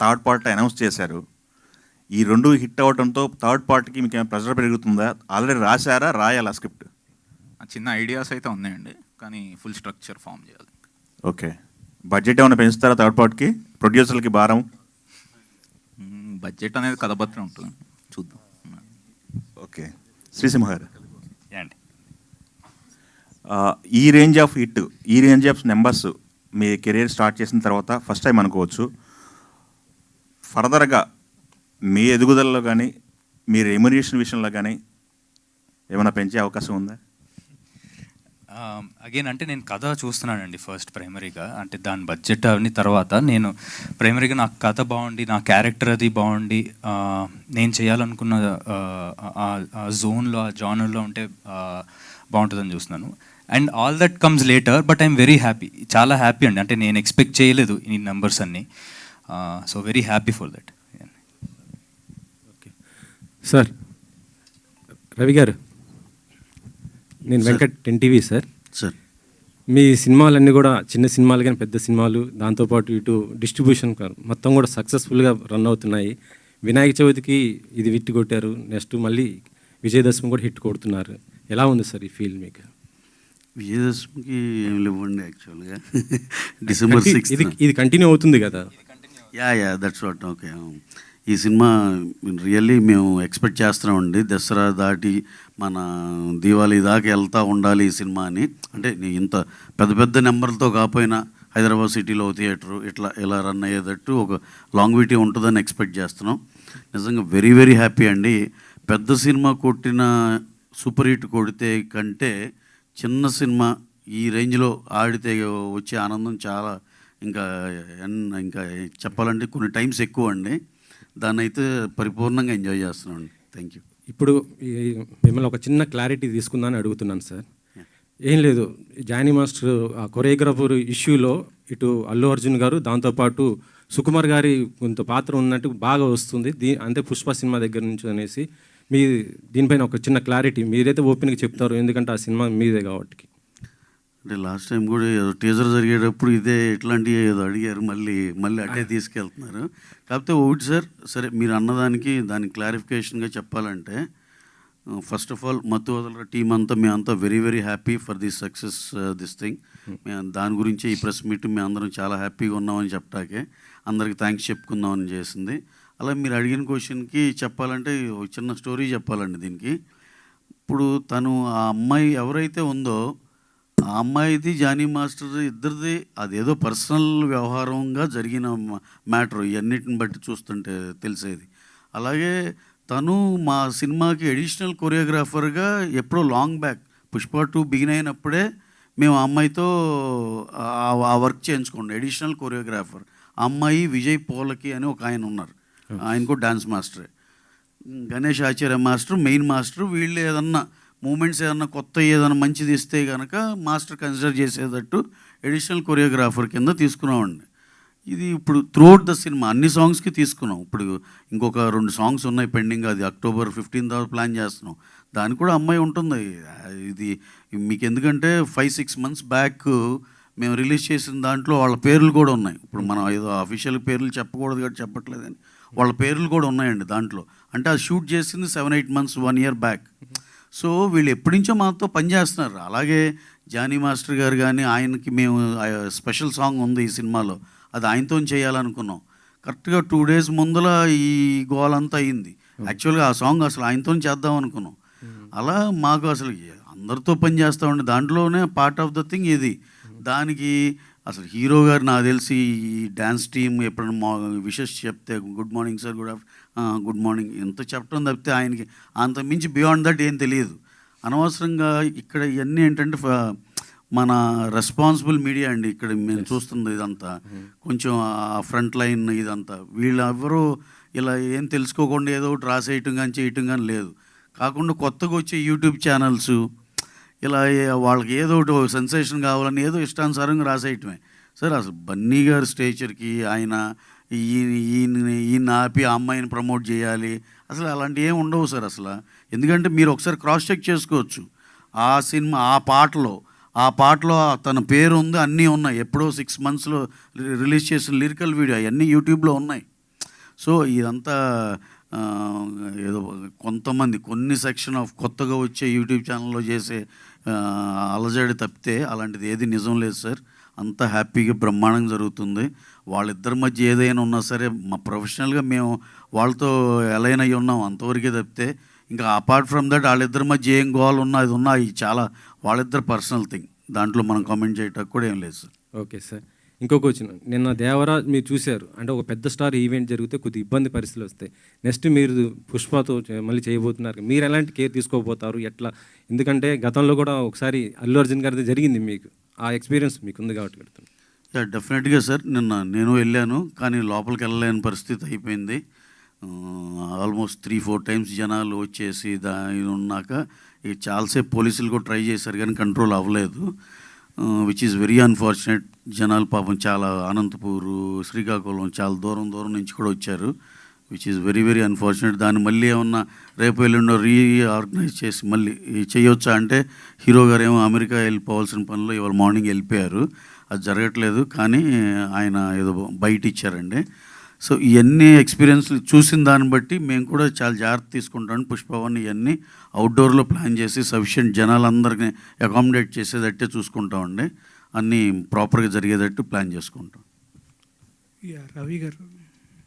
Third part announce చేశారు. ఈ 2 hit అవ్వడంతో థర్డ్ పార్ట్కి మీకు ఏమైనా ప్రెషర్ పెరుగుతుందా? ఆల్రెడీ రాశారా, రాయాలా స్క్రిప్ట్? చిన్న ఐడియాస్ అయితే ఉన్నాయండి, కానీ ఫుల్ స్ట్రక్చర్ ఫామ్ చేయాలి. ఓకే. బడ్జెట్ ఏమైనా పెంచుతారా థర్డ్ పార్ట్కి? ప్రొడ్యూసర్లకి భారం? బడ్జెట్ అనేది కథ బట్టి ఉంటుంది, చూద్దాం. ఓకే. శ్రీసింహ గారు, ఏంటి ఈ రేంజ్ ఆఫ్ హిట్, ఈ range of numbers me career start చేసిన తర్వాత ఫస్ట్ టైం అనుకోవచ్చు. ఫర్దర్గా మీ ఎదుగుదలలో కానీ మీ రెమ్యునరేషన్ విషయంలో కానీ ఏమైనా పెంచే అవకాశం ఉందా? అగైన్ అంటే నేను కథ చూస్తున్నానండి ఫస్ట్ ప్రైమరీగా, అంటే దాని బడ్జెట్ అవన్నీ తర్వాత నేను ప్రైమరీగా నాకు కథ బాగుండి, నా క్యారెక్టర్ అది బాగుండి, నేను చేయాలనుకున్న జోన్లో, ఆ జానర్లో ఉంటే బాగుంటుందని చూస్తున్నాను. And all that comes later, but I'm very happy, చాలా హ్యాపీ అండి. అంటే నేను ఎక్స్పెక్ట్ చేయలేదు ఈ నెంబర్స్ అన్నీ, so very happy for that. Okay sir. Ravi గారు, నేను వెంకట్, 10TV సార్. మీ సినిమాలన్నీ కూడా చిన్న సినిమాలు కానీ పెద్ద సినిమాలు, దాంతోపాటు ఇటు డిస్ట్రిబ్యూషన్ మొత్తం కూడా సక్సెస్ఫుల్గా రన్ అవుతున్నాయి. వినాయక చవితికి ఇది హిట్ కొట్టారు, నెక్స్ట్ మళ్ళీ విజయదశమి కూడా హిట్ కొడుతున్నారు. ఎలా ఉంది సార్ ఈ ఫీల్ మీకు? విజయదశమికి ఏం లేవండి యాక్చువల్గా. December 6 ఇది కంటిన్యూ అవుతుంది కదా? Yeah that's what. ఓకే. ఈ సినిమా రియల్లీ మేము ఎక్స్పెక్ట్ చేస్తున్నామండి. దసరా దాటి మన దీవాళీ దాకా వెళ్తూ ఉండాలి ఈ సినిమా అని. అంటే ఇంత పెద్ద పెద్ద నెంబర్లతో కాకపోయినా హైదరాబాద్ సిటీలో థియేటరు ఇలా రన్ అయ్యేటట్టు ఒక లాంగ్విటీ ఉంటుందని ఎక్స్పెక్ట్ చేస్తున్నాం. నిజంగా వెరీ వెరీ హ్యాపీ అండి. పెద్ద సినిమా కొట్టిన సూపర్ హిట్ కొడితే కంటే చిన్న సినిమా ఈ రేంజ్లో ఆడితే వచ్చే ఆనందం చాలా ఇంకా చెప్పాలంటే కొన్ని టైమ్స్ ఎక్కువ అండి. దాన్ని అయితే పరిపూర్ణంగా ఎంజాయ్ చేస్తున్నాం అండి. Thank you. ఇప్పుడు మిమ్మల్ని ఒక చిన్న క్లారిటీ తీసుకుందామని అడుగుతున్నాను సార్. ఏం లేదు, జానీ మాస్టర్ ఆ కొరియోగ్రాఫర్ ఇష్యూలో ఇటు అల్లు అర్జున్ గారు, దాంతోపాటు సుకుమార్ గారి కొంత పాత్ర ఉన్నట్టు బాగా వస్తుంది. అంటే పుష్ప సినిమా దగ్గర నుంచి అనేసి మీ దీనిపైన ఒక చిన్న క్లారిటీ మీరైతే ఓపెన్గా చెప్తారు, ఎందుకంటే ఆ సినిమా మీదే కాబట్టి. అంటే లాస్ట్ టైం కూడా ఏదో టీజర్ జరిగేటప్పుడు ఇదే ఇట్లాంటివి ఏదో అడిగారు, మళ్ళీ అటే తీసుకెళ్తున్నారు. కాకపోతే ఒకటి సార్, సరే మీరు అన్నదానికి దానికి క్లారిఫికేషన్గా చెప్పాలంటే, ఫస్ట్ ఆఫ్ ఆల్ మత్తు వదలర టీం అంతా మేమంతా very very happy for this success this thing. మేము దాని గురించి ఈ ప్రెస్ మీట్ మేము అందరం చాలా హ్యాపీగా ఉన్నామని చెప్పటాకే అందరికి థ్యాంక్స్ చెప్పుకుందామని చేసింది. అలా మీరు అడిగిన క్వశ్చన్కి చెప్పాలంటే ఒక చిన్న స్టోరీ చెప్పాలండి దీనికి. ఇప్పుడు తను ఆ అమ్మాయి ఎవరైతే ఉందో ఆ అమ్మాయిది జానీ మాస్టర్ ఇద్దరిది అదేదో పర్సనల్ వ్యవహారంగా జరిగిన మ్యాటర్ ఇవన్నిటిని బట్టి చూస్తుంటే తెలిసేది. అలాగే తను మా సినిమాకి అడిషనల్ కొరియోగ్రాఫర్గా ఎప్పుడో లాంగ్ బ్యాక్ పుష్ప 2 బిగిన్ అయినప్పుడే మేము ఆ అమ్మాయితో ఆ వర్క్ చేయించుకోండి. అడిషనల్ కొరియోగ్రాఫర్ ఆ అమ్మాయి విజయ్ పోలకి అని ఒక ఆయన ఉన్నారు, ఆయన కూడా డాన్స్ మాస్టరే. గణేష్ ఆచార్య మాస్టర్ మెయిన్ మాస్టర్. వీళ్ళు ఏదన్నా మూమెంట్స్ ఏదన్నా కొత్త ఏదైనా మంచిది ఇస్తే కనుక మాస్టర్ కన్సిడర్ చేసేటట్టు అడిషనల్ కొరియోగ్రాఫర్ కింద తీసుకున్నామండి. ఇది ఇప్పుడు త్రూఅవుట్ ద సినిమా అన్ని సాంగ్స్కి తీసుకున్నాం. ఇప్పుడు ఇంకొక 2 సాంగ్స్ ఉన్నాయి పెండింగ్, అది October 15th ప్లాన్ చేస్తున్నాం. దానికి కూడా అమ్మాయి ఉంటుంది. ఇది మీకు ఎందుకంటే 5-6 months బ్యాక్ మేము రిలీజ్ చేసిన దాంట్లో వాళ్ళ పేర్లు కూడా ఉన్నాయి. ఇప్పుడు మనం ఏదో అఫీషియల్ పేర్లు చెప్పకూడదు కాబట్టి చెప్పట్లేదని వాళ్ళ పేర్లు కూడా ఉన్నాయండి దాంట్లో. అంటే అది షూట్ చేసింది 7-8 months 1 year బ్యాక్. సో వీళ్ళు ఎప్పటి నుంచో మాతో పనిచేస్తున్నారు. అలాగే జానీ మాస్టర్ గారు కానీ ఆయనకి మేము స్పెషల్ సాంగ్ ఉంది ఈ సినిమాలో, అది ఆయనతో చేయాలనుకున్నాం. కరెక్ట్గా 2 days ముందల ఈ గోలంతా అయింది. యాక్చువల్గా ఆ సాంగ్ అసలు ఆయనతో చేద్దాం అనుకున్నాం. అలా మాకు అసలు అందరితో పని చేస్తామండి, దాంట్లోనే పార్ట్ ఆఫ్ ద థింగ్ ఇది. దానికి అసలు హీరో గారు నాకు తెలిసి ఈ డ్యాన్స్ టీమ్ ఎప్పుడైనా విషెస్ చెప్తే good morning sir, good morning ఎంత చెప్పడం తప్పితే ఆయనకి అంత మించి బియాండ్ దట్ ఏం తెలియదు. అనవసరంగా ఇక్కడ ఇవన్నీ ఏంటంటే మన రెస్పాన్సిబుల్ మీడియా అండి ఇక్కడ మేము చూస్తుంది ఇదంతా. కొంచెం ఆ ఫ్రంట్ లైన్ ఇదంతా వీళ్ళెవరూ ఇలా ఏం తెలుసుకోకుండా ఏదో ఒకటి రాసేయటం కానీ చేయటం కానీ లేదు. కాకుండా కొత్తగా వచ్చే యూట్యూబ్ ఛానల్స్ ఇలా వాళ్ళకి ఏదో ఒకటి సెన్సేషన్ కావాలని ఏదో ఇష్టానుసారంగా రాసేయటమే. సార్ అసలు బన్నీ గారి స్టేచర్కి ఆయన ఈయన ఆపి ఆ అమ్మాయిని ప్రమోట్ చేయాలి అసలు అలాంటివి ఏమి ఉండవు సార్ అసలు. ఎందుకంటే మీరు ఒకసారి క్రాస్ చెక్ చేసుకోవచ్చు. ఆ సినిమా ఆ పాటలో తన పేరు ఉంది, అన్నీ ఉన్నాయి. ఎప్పుడో 6 monthsలో రిలీజ్ చేసిన లిరికల్ వీడియో అవన్నీ యూట్యూబ్లో ఉన్నాయి. సో ఇదంతా ఆ, ఏదో కొంతమంది కొన్ని సెక్షన్ ఆఫ్ కొత్తగా వచ్చే యూట్యూబ్ ఛానల్లో చేసే అలజడి తప్పితే అలాంటిది ఏది నిజం లేదు సార్. అంతా హ్యాపీగా బ్రహ్మాండంగా జరుగుతుంది. వాళ్ళిద్దరి మధ్య ఏదైనా ఉన్నా సరే మా ప్రొఫెషనల్గా మేము వాళ్ళతో ఎలైన్ అయ్యి ఉన్నాం అంతవరకే తప్పితే ఇంకా అపార్ట్ ఫ్రమ్ దట్ వాళ్ళిద్దరి మధ్య ఏం గోల్ ఉన్నా అది ఉన్నా ఇది చాలా వాళ్ళిద్దరు పర్సనల్ థింగ్. దాంట్లో మనం కామెంట్ చేయటం కూడా ఏం లేదు సార్. Okay sir. ఇంకో క్వశ్చన్, నిన్న దేవరాజ్ మీరు చూశారు, అంటే ఒక పెద్ద స్టార్ ఈవెంట్ జరిగితే కొద్ది ఇబ్బంది పరిస్థితులు వస్తాయి. నెక్స్ట్ మీరు పుష్పతో మళ్ళీ చేయబోతున్నారు, మీరు ఎలాంటి కేర్ తీసుకోబోతారు, ఎట్లా? ఎందుకంటే గతంలో కూడా ఒకసారి అల్లు అర్జున్ గారిది జరిగింది, మీకు ఆ ఎక్స్పీరియన్స్ మీకు ఉంది కాబట్టి అడుగుతాను. యా డెఫినెట్గా సార్. నిన్న నేను వెళ్ళాను కానీ లోపలికి వెళ్ళలేని పరిస్థితి అయిపోయింది. ఆల్మోస్ట్ 3-4 టైమ్స్ జనాలు వచ్చేసి దాని ఉన్నాక ఇక చాలాసేపు పోలీసులు కూడా ట్రై చేశారు కానీ కంట్రోల్ అవ్వలేదు, విచ్ ఈజ్ వెరీ అన్ఫార్చునేట్. జనాలు పాపం చాలా అనంతపూరు, శ్రీకాకుళం చాలా దూరం నుంచి కూడా వచ్చారు, which is very very unfortunate. దాన్ని మళ్ళీ ఏమన్నా రేపు ఎల్లుండో రీఆర్గనైజ్ చేసి మళ్ళీ చేయొచ్చా అంటే హీరో గారు ఏమో అమెరికా వెళ్ళిపోవాల్సిన పనిలో ఇవాళ మార్నింగ్ వెళ్ళిపోయారు, అది జరగట్లేదు. కానీ ఆయన ఏదో బయట ఇచ్చారండి. సో ఇవన్నీ ఎక్స్పీరియన్స్లు చూసిన దాన్ని బట్టి మేము కూడా చాలా జాగ్రత్త తీసుకుంటాం. పుష్పవన్ ఇవన్నీ అవుట్డోర్లో ప్లాన్ చేసి సఫిషియెంట్ జనాలందరినీ అకామిడేట్ చేసేటట్టే చూసుకుంటామండి. అన్నీ ప్రాపర్గా జరిగేటట్టు ప్లాన్ చేసుకుంటాం. రవి గారు